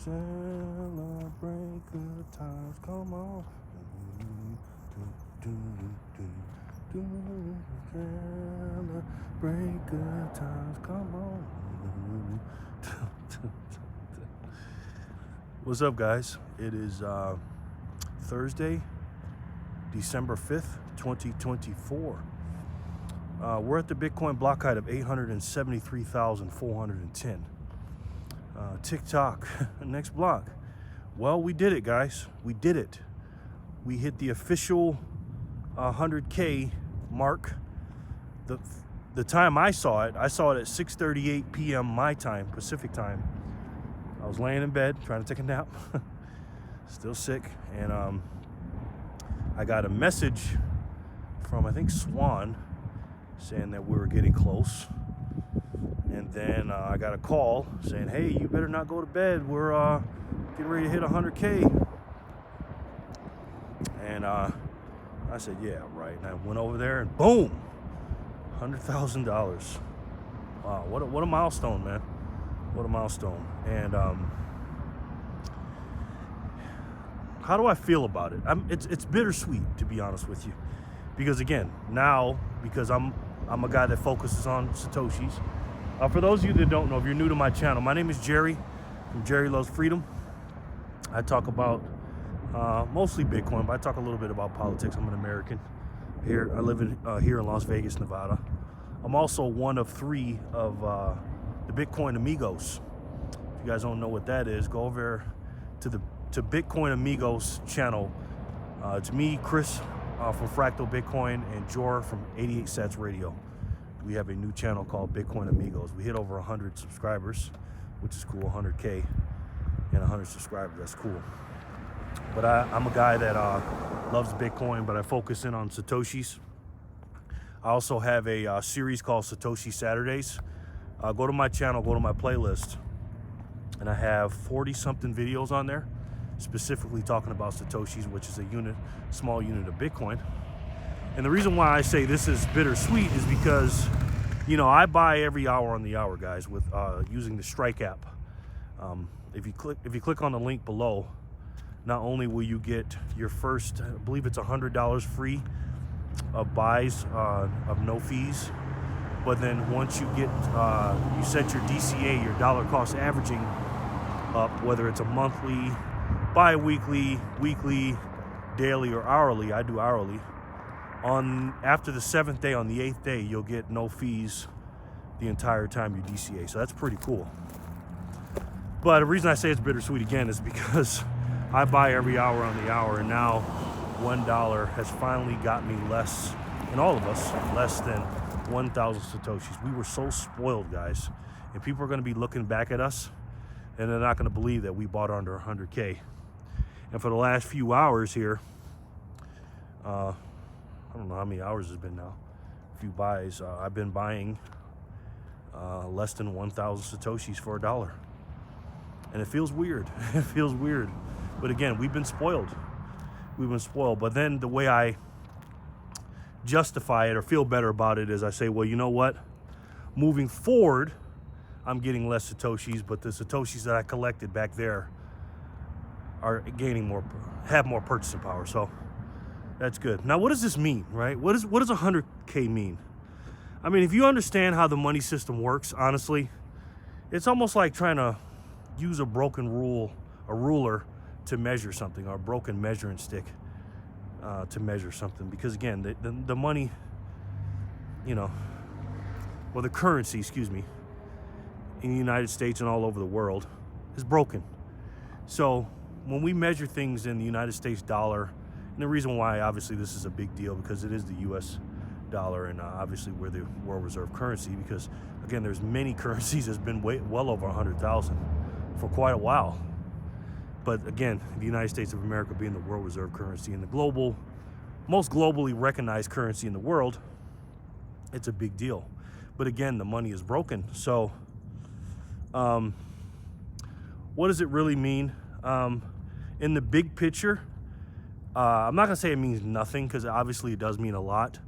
celebrate good times. Come on. Celebrate good times. Come on. What's up, guys? It is Thursday, December 5th, 2024. We're at the Bitcoin block height of 873,410. TikTok, next block. Well, we did it, guys. We did it. We hit the official 100K mark. The time I saw it at 6:38 p.m. my time, Pacific time. I was laying in bed trying to take a nap, still sick, and I got a message from, I think, Swan, saying that we were getting close. And then I got a call saying, hey, you better not go to bed. We're getting ready to hit 100K. And I said, yeah, right. And I went over there and boom, $100,000. Wow, what a milestone, man. What a milestone. And how do I feel about it? It's bittersweet, to be honest with you. Because again, now, because I'm a guy that focuses on Satoshis. For those of you that don't know, if you're new to my channel, my name is Jerry from Jerry Loves Freedom. I talk about mostly Bitcoin, but I talk a little bit about politics. I'm an American. Here, I live here in Las Vegas, Nevada. I'm also one of 3 of the Bitcoin Amigos. If you guys don't know what that is, go over to Bitcoin Amigos channel. It's me, Chris from Fractal Bitcoin, and Jor from 88 Sats Radio. We have a new channel called Bitcoin Amigos. We hit over 100 subscribers, which is cool. 100K and 100 subscribers, that's cool. But I'm a guy that loves Bitcoin, but I focus in on Satoshis. I also have a series called Satoshi Saturdays. Go to my channel, go to my playlist, and I have 40-something videos on there, specifically talking about Satoshis, which is a small unit of Bitcoin. And the reason why I say this is bittersweet is because, you know, I buy every hour on the hour, guys, with using the Strike app. If you click on the link below, not only will you get your first, I believe it's $100 free of buys of no fees, but then once you get, you set your DCA, your dollar cost averaging up, whether it's a monthly, bi-weekly, weekly, daily, or hourly. I do hourly. After the 7th day, on the 8th day, you'll get no fees the entire time you DCA. So that's pretty cool. But the reason I say it's bittersweet again is because I buy every hour on the hour, and now $1 has finally got me less, and all of us, less than 1,000 Satoshis. We were so spoiled, guys. And people are going to be looking back at us, and they're not going to believe that we bought under 100K. And for the last few hours here, I don't know how many hours it's been now, a few buys, I've been buying less than 1,000 Satoshis for $1. And it feels weird. It feels weird. But again, we've been spoiled. We've been spoiled. But then the way I justify it or feel better about it is I say, well, you know what? Moving forward, I'm getting less Satoshis, but the Satoshis that I collected back there are gaining more, have more purchasing power. So that's good. Now, what does this mean, right? What does 100K mean? I mean, if you understand how the money system works, honestly, it's almost like trying to use a broken ruler to measure something, or a broken measuring stick to measure something. Because again, the money, you know, well, the currency, excuse me, in the United States and all over the world is broken. So when we measure things in the United States dollar, and the reason why obviously this is a big deal, because it is the US dollar, and obviously we're the world reserve currency, because again, there's many currencies that's been well over 100,000 for quite a while. But again, the United States of America being the world reserve currency and the most globally recognized currency in the world, it's a big deal. But again, the money is broken. So what does it really mean? In the big picture, I'm not gonna say it means nothing, because obviously it does mean a lot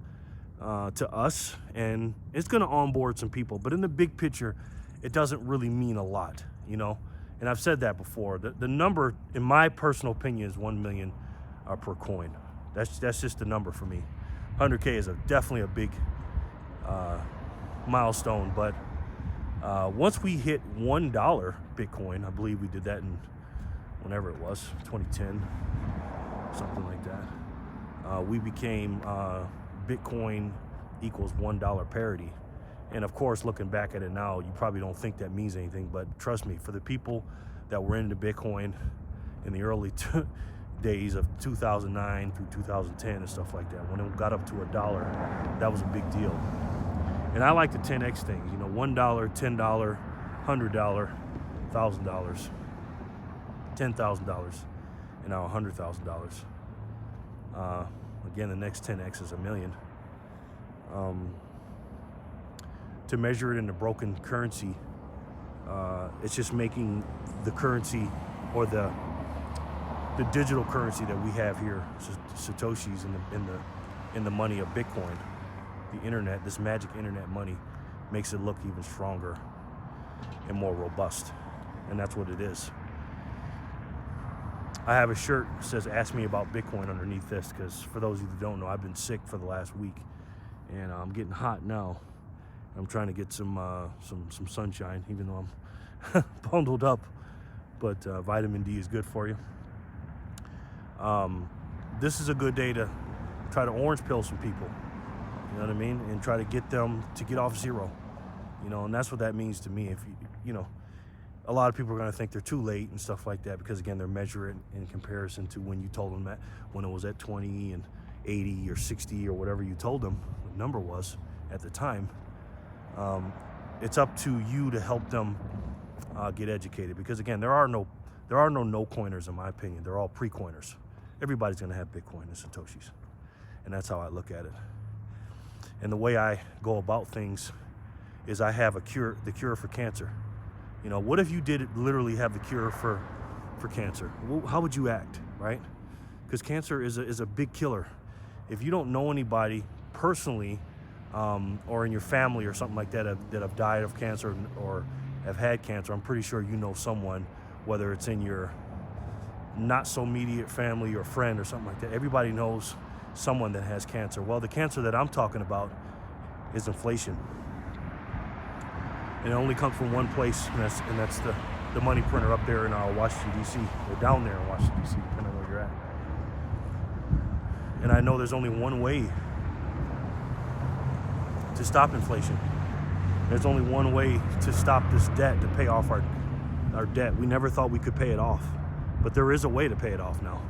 to us, and it's gonna onboard some people. But in the big picture, it doesn't really mean a lot, you know? And I've said that before. The number, in my personal opinion, is 1 million per coin. That's just the number for me. 100K is definitely a big milestone. But once we hit $1 Bitcoin, I believe we did that in whenever it was, 2010, something like that. We became Bitcoin equals $1 parity. And of course, looking back at it now, you probably don't think that means anything, but trust me, for the people that were into Bitcoin in the early days of 2009 through 2010 and stuff like that, when it got up to $1, that was a big deal. And I like the 10x things, you know, $1, $10, $100, $1,000, $10,000, and now $100,000. Again, the next 10x is $1 million. To measure it in a broken currency, it's just making the currency or the digital currency that we have here, Satoshis in the money of Bitcoin, the internet, this magic internet money, makes it look even stronger and more robust, and that's what it is. I have a shirt that says "Ask me about Bitcoin" underneath this, because for those of you that don't know, I've been sick for the last week, and I'm getting hot now. I'm trying to get some sunshine, even though I'm bundled up. But vitamin D is good for you. This is a good day to try to orange pill some people. You know what I mean? And try to get them to get off zero. You know, and that's what that means to me. If you know, a lot of people are going to think they're too late and stuff like that, because again, they're measuring it in comparison to when you told them that, when it was at 20 and 80 or 60 or whatever you told them the number was at the time. It's up to you to help them get educated, because again, there are no no-coiners in my opinion. They're all pre-coiners. Everybody's going to have Bitcoin and Satoshis, and that's how I look at it. And the way I go about things is I have the cure for cancer. You know, what if you did literally have the cure for cancer? Well, how would you act, right? Because cancer is a big killer. If you don't know anybody personally, or in your family or something like that have died of cancer or have had cancer, I'm pretty sure you know someone, whether it's in your not so immediate family or friend or something like that. Everybody knows someone that has cancer. Well, the cancer that I'm talking about is inflation. And it only comes from one place, and that's the money printer up there in Washington, D.C., or down there in Washington, D.C., depending on where you're at. And I know there's only one way to stop inflation. There's only one way to stop this debt, to pay off our debt. We never thought we could pay it off, but there is a way to pay it off now.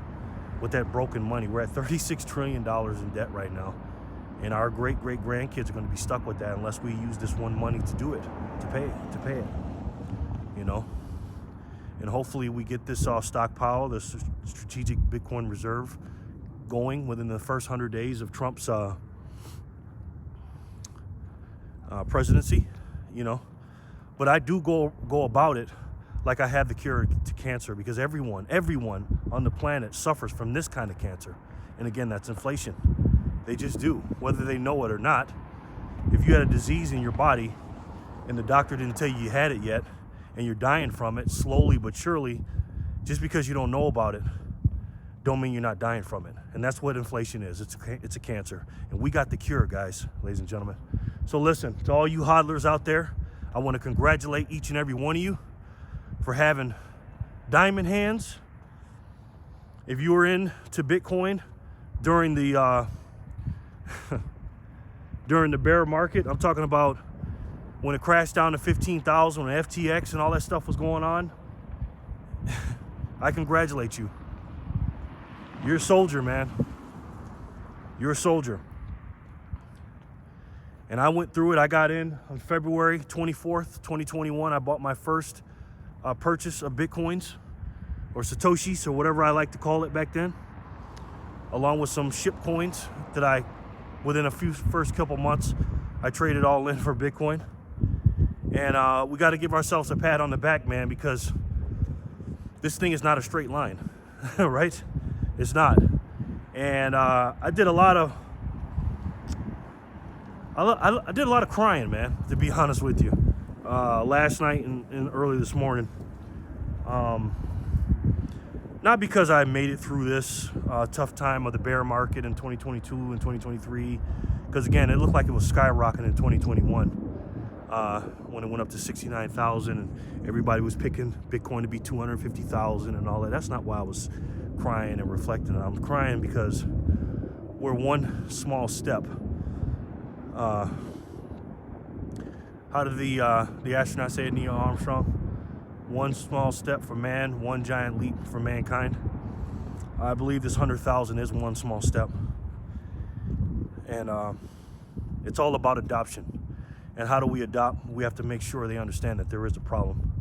With that broken money, we're at $36 trillion in debt right now, and our great-great-grandkids are going to be stuck with that unless we use this one money to do it, to pay it, you know. And hopefully we get this stockpile, this strategic Bitcoin reserve, going within the first 100 days of Trump's presidency, you know. But I do go about it like I have the cure to cancer, because everyone on the planet suffers from this kind of cancer. And again, that's inflation. They just do, whether they know it or not. If you had a disease in your body and the doctor didn't tell you had it yet, and you're dying from it slowly but surely, just because you don't know about it don't mean you're not dying from it. And that's what inflation is. It's a cancer, and we got the cure, guys, ladies and gentlemen. So listen, to all you hodlers out there, I want to congratulate each and every one of you for having diamond hands. If you were into Bitcoin during the during the bear market, I'm talking about when it crashed down to 15,000, when FTX and all that stuff was going on, I congratulate you. You're a soldier, man. You're a soldier. And I went through it. I got in on February 24th, 2021. I bought my first purchase of Bitcoins, or Satoshis, or whatever I like to call it back then, along with some ship coins that within a first couple months, I traded all in for Bitcoin. And we got to give ourselves a pat on the back, man, because this thing is not a straight line, right? It's not. And I did a lot of crying, man, to be honest with you. Last night and early this morning, Not because I made it through this tough time of the bear market in 2022 and 2023, because again, it looked like it was skyrocketing in 2021 when it went up to 69,000 and everybody was picking Bitcoin to be 250,000 and all that. That's not why I was crying and reflecting. I'm crying because we're one small step. How did the astronaut say it, Neil Armstrong? One small step for man, one giant leap for mankind. I believe this 100,000 is one small step. And it's all about adoption. And how do we adopt? We have to make sure they understand that there is a problem.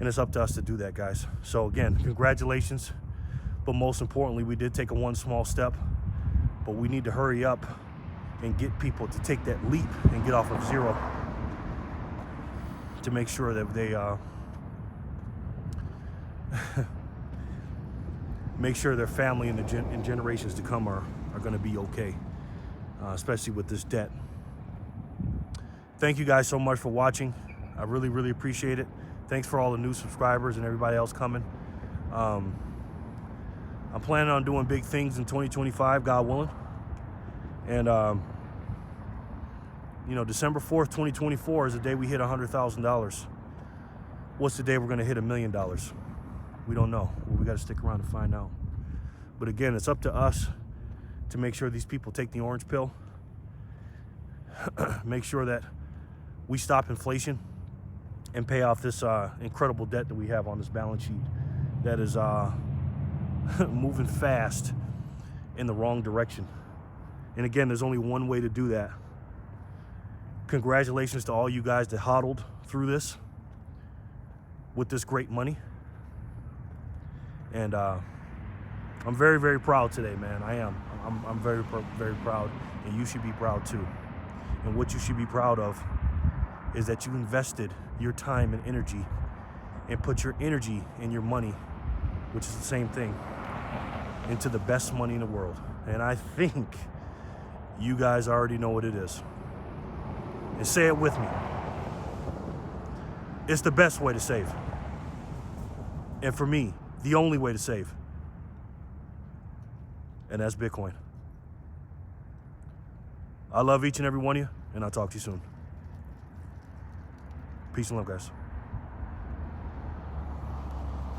And it's up to us to do that, guys. So again, congratulations. But most importantly, we did take a one small step. But we need to hurry up and get people to take that leap and get off of zero to make sure that they make sure their family and and generations to come are going to be okay, especially with this debt. Thank you guys so much for watching. I really, really appreciate it. Thanks for all the new subscribers and everybody else coming. I'm planning on doing big things in 2025, God willing. And you know, December 4th, 2024 is the day we hit $100,000. What's the day we're going to hit $1 million? We don't know. Well, we got to stick around to find out. But again, it's up to us to make sure these people take the orange pill. Make sure that we stop inflation and pay off this incredible debt that we have on this balance sheet that is moving fast in the wrong direction. And again, there's only one way to do that. Congratulations to all you guys that hodled through this with this great money. And I'm very, very proud today, man. I am. I'm very, very proud. And you should be proud too. And what you should be proud of is that you invested your time and energy and put your energy and your money, which is the same thing, into the best money in the world. And I think you guys already know what it is. And say it with me. It's the best way to save. And for me, the only way to save. And that's Bitcoin. I love each and every one of you, and I'll talk to you soon. Peace and love, guys.